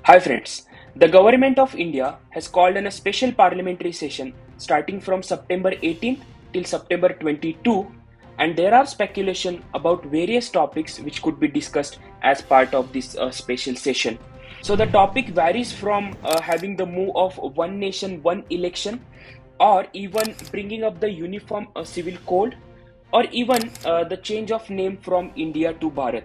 Hi friends, the Government of India has called in a special parliamentary session starting from September 18th till September 22, and there are speculation about various topics which could be discussed as part of this special session. So the topic varies from having the move of one nation, one election, or even bringing up the uniform civil code, or even the change of name from India to Bharat.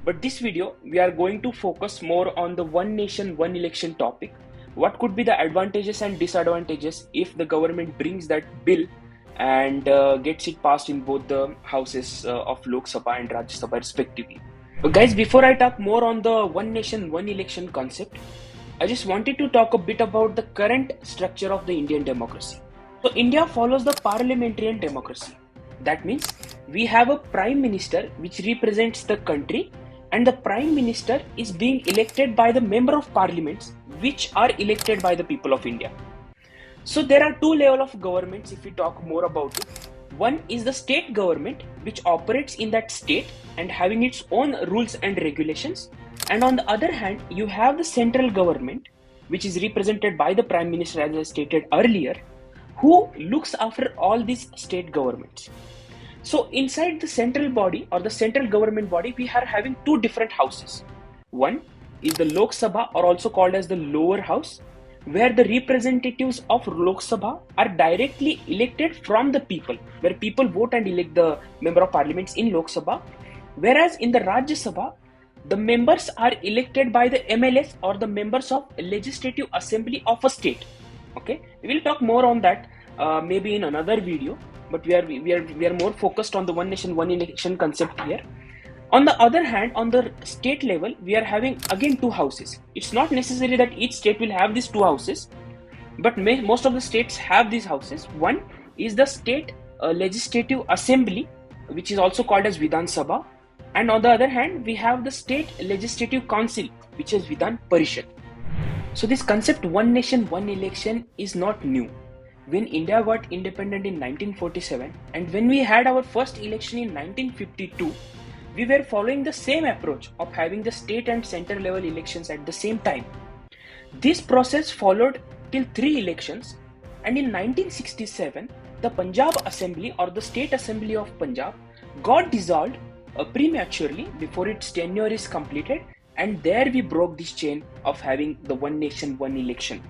But this video, we are going to focus more on the one nation, one election topic. What could be the advantages and disadvantages if the government brings that bill and gets it passed in both the houses of Lok Sabha and Rajya Sabha respectively. Guys, before I talk more on the one nation, one election concept, I just wanted to talk a bit about the current structure of the Indian democracy. So India follows the parliamentary democracy. That means we have a prime minister which represents the country, and the prime minister is being elected by the member of parliaments which are elected by the people of India. So there are two levels of governments if we talk more about it. One is the state government which operates in that state and having its own rules and regulations. And on the other hand, you have the central government which is represented by the prime minister, as I stated earlier, who looks after all these state governments. So inside the central body or the central government body, we are having two different houses. One is the Lok Sabha, or also called as the lower house, where the representatives of Lok Sabha are directly elected from the people, where people vote and elect the member of parliaments in Lok Sabha. Whereas in the Rajya Sabha, the members are elected by the MLAs, or the members of Legislative Assembly of a state. Okay, we will talk more on that maybe in another video, but we are more focused on the one nation, one election concept here. On the other hand, on the state level, we are having again two houses. It's not necessary that each state will have these two houses, but most of the states have these houses. One is the state legislative assembly, which is also called as Vidhan Sabha, and on the other hand, we have the state legislative council, which is Vidhan Parishad. So this concept one nation, one election is not new. When India got independent in 1947 and when we had our first election in 1952, we were following the same approach of having the state and center level elections at the same time. This process followed till 3 elections, and in 1967, the Punjab Assembly, or the State Assembly of Punjab, got dissolved prematurely before its tenure is completed, and there we broke this chain of having the one nation, one election.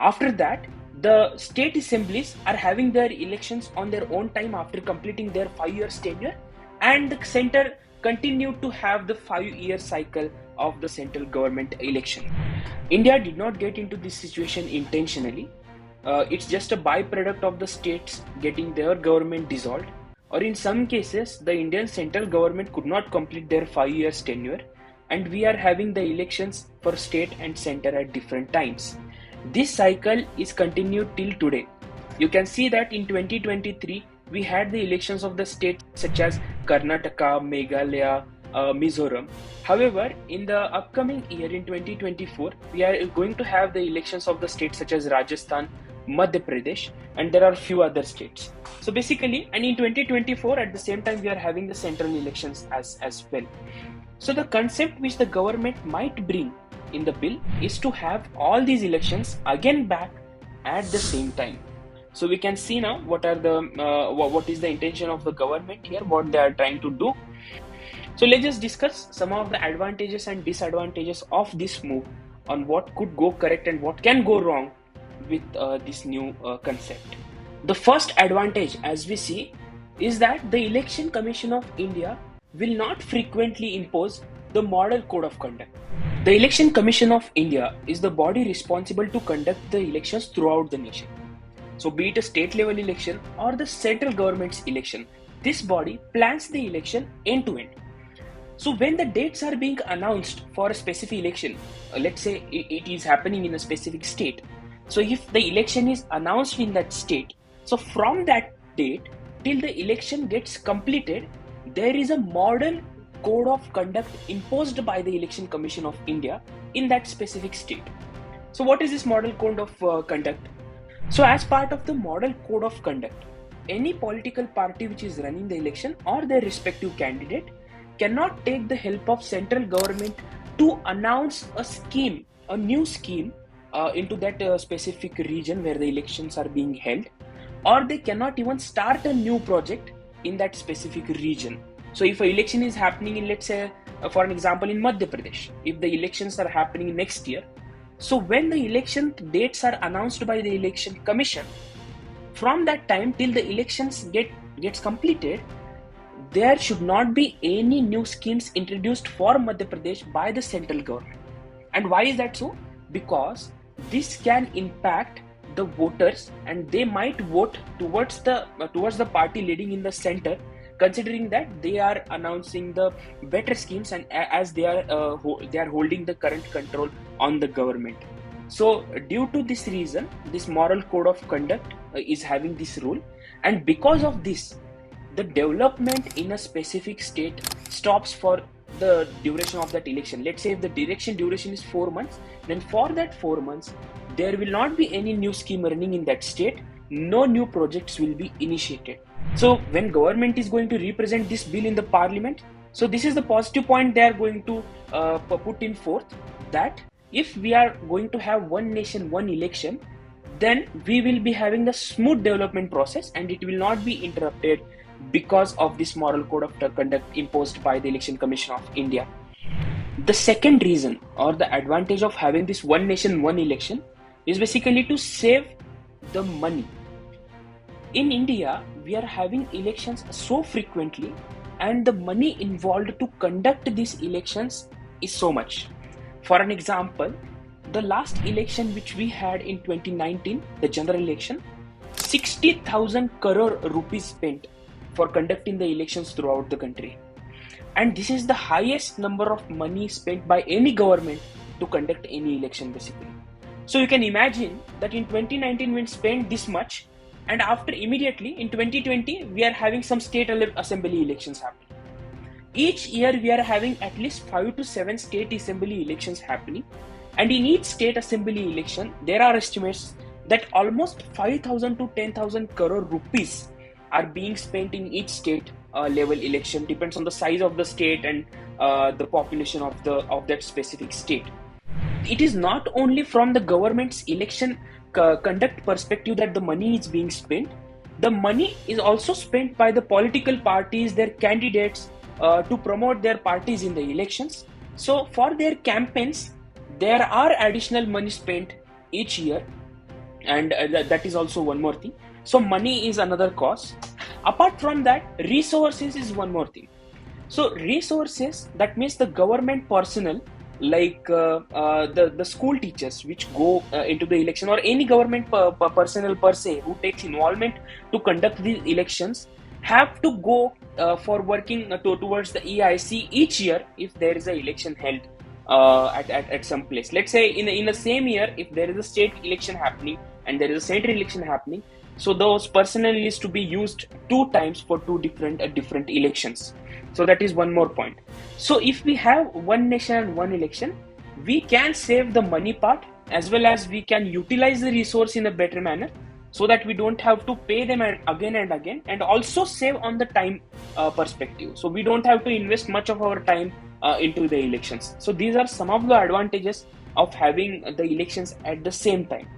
After that, the state assemblies are having their elections on their own time after completing their 5-year tenure, and the center continued to have the 5-year cycle of the central government election. India did not get into this situation intentionally. It's just a byproduct of the states getting their government dissolved, or in some cases, the Indian central government could not complete their 5-year tenure, and we are having the elections for state and center at different times. This cycle is continued till today. You can see that in 2023, we had the elections of the states such as Karnataka, Meghalaya, Mizoram. However, in the upcoming year in 2024, we are going to have the elections of the states such as Rajasthan, Madhya Pradesh, and there are few other states. So basically, and in 2024 at the same time, we are having the central elections as well. So the concept which the government might bring in the bill is to have all these elections again back at the same time. So we can see now what is the intention of the government here, what they are trying to do. So let's just discuss some of the advantages and disadvantages of this move, on what could go correct and what can go wrong with this new concept. The first advantage, as we see, is that the Election Commission of India will not frequently impose the model code of conduct. The Election Commission of India is the body responsible to conduct the elections throughout the nation. So be it a state level election or the central government's election, this body plans the election end to end. So when the dates are being announced for a specific election, let's say it is happening in a specific state. So if the election is announced in that state, so from that date till the election gets completed, there is a model code of conduct imposed by the Election Commission of India in that specific state. So what is this model code of conduct? So as part of the model code of conduct, any political party which is running the election or their respective candidate cannot take the help of central government to announce a new scheme into that specific region where the elections are being held, or they cannot even start a new project in that specific region. So if an election is happening in, let's say, for an example, in Madhya Pradesh, if the elections are happening next year, so when the election dates are announced by the election commission, from that time till the elections gets completed, there should not be any new schemes introduced for Madhya Pradesh by the central government. And why is that so? Because this can impact the voters, and they might vote towards the party leading in the center, considering that they are announcing the better schemes, and as they are holding the current control on the government. So due to this reason, this moral code of conduct is having this rule, and because of this, the development in a specific state stops for the duration of that election. Let's say if the election duration is 4 months, then for that 4 months, there will not be any new scheme running in that state, no new projects will be initiated. So when government is going to represent this bill in the parliament, so this is the positive point they are going to put in forth, that if we are going to have one nation, one election, then we will be having the smooth development process and it will not be interrupted because of this moral code of conduct imposed by the Election Commission of India. The second reason or the advantage of having this one nation, one election is basically to save the money. In India, we are having elections so frequently, and the money involved to conduct these elections is so much. For an example, the last election which we had in 2019, the general election, 60,000 crore rupees spent for conducting the elections throughout the country. And this is the highest number of money spent by any government to conduct any election basically. So you can imagine that in 2019 we spent this much, and after immediately in 2020 we are having some state assembly elections happening. Each year we are having at least 5 to 7 state assembly elections happening, and in each state assembly election there are estimates that almost 5,000 to 10,000 crore rupees are being spent in each state level election. Depends on the size of the state and the population of that specific state. It is not only from the government's election conduct perspective that the money is being spent. The money is also spent by the political parties, their candidates, to promote their parties in the elections. So for their campaigns, there are additional money spent each year, and that is also one more thing. So money is another cost. Apart from that, resources is one more thing. So resources, that means the government personnel, like the school teachers which go into the election, or any government personnel per se who takes involvement to conduct these elections, have to go for working towards the EIC each year if there is an election held at some place. Let's say in the same year, if there is a state election happening and there is a central election happening, so those personnel is to be used 2 times for 2 different elections. So that is one more point. So if we have one nation and one election, we can save the money part, as well as we can utilize the resource in a better manner, so that we don't have to pay them again and again, and also save on the time perspective. So we don't have to invest much of our time into the elections. So these are some of the advantages of having the elections at the same time.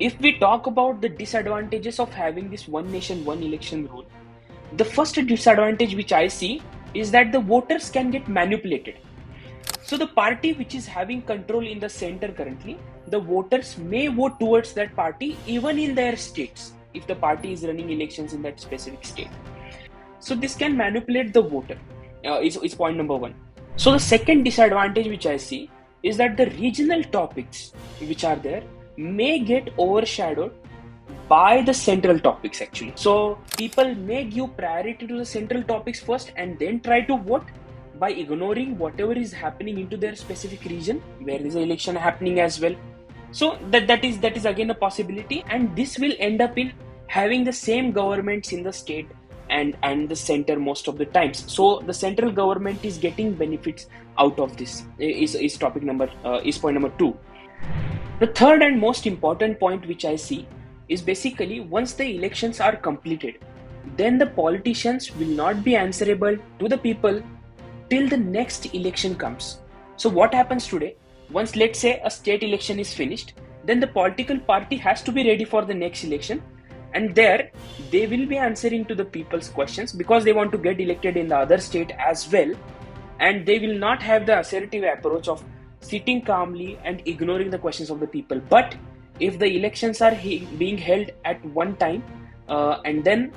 If we talk about the disadvantages of having this one nation, one election rule, the first disadvantage which I see is that the voters can get manipulated. So the party which is having control in the center currently, the voters may vote towards that party even in their states, if the party is running elections in that specific state. So this can manipulate the voter, is point number 1. So the second disadvantage which I see is that the regional topics which are there may get overshadowed by the central topics actually. So people may give priority to the central topics first and then try to vote, by ignoring whatever is happening into their specific region where there is an election happening as well. So that is again a possibility, and this will end up in having the same governments in the state and the center most of the times. So the central government is getting benefits out of this, is point number 2. The third and most important point which I see is basically, once the elections are completed, then the politicians will not be answerable to the people till the next election comes. So what happens today? Once, let's say, a state election is finished, then the political party has to be ready for the next election, and there they will be answering to the people's questions because they want to get elected in the other state as well, and they will not have the assertive approach of sitting calmly and ignoring the questions of the people. But if the elections are being held at one time, and then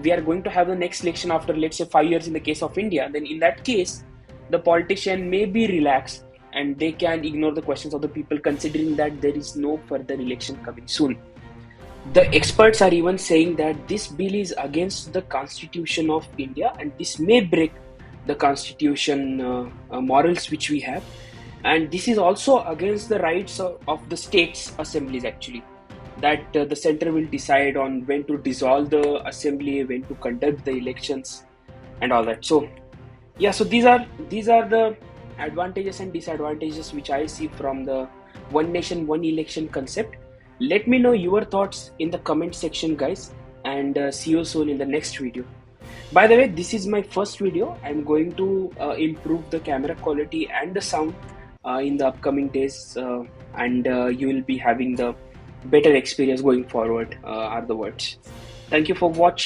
we are going to have the next election after, let's say, 5 years in the case of India, then in that case the politician may be relaxed and they can ignore the questions of the people, considering that there is no further election coming soon. The experts are even saying that this bill is against the Constitution of India, and this may break the Constitution morals which we have, and this is also against the rights of the states assemblies actually, that the center will decide on when to dissolve the assembly, when to conduct the elections and all that. So yeah, so these are the advantages and disadvantages which I see from the one nation one election concept. Let me know your thoughts in the comment section, guys, and see you soon in the next video. By the way, this is my first video. I'm going to improve the camera quality and the sound in the upcoming days, and you will be having the better experience going forward, are the words. Thank you for watching.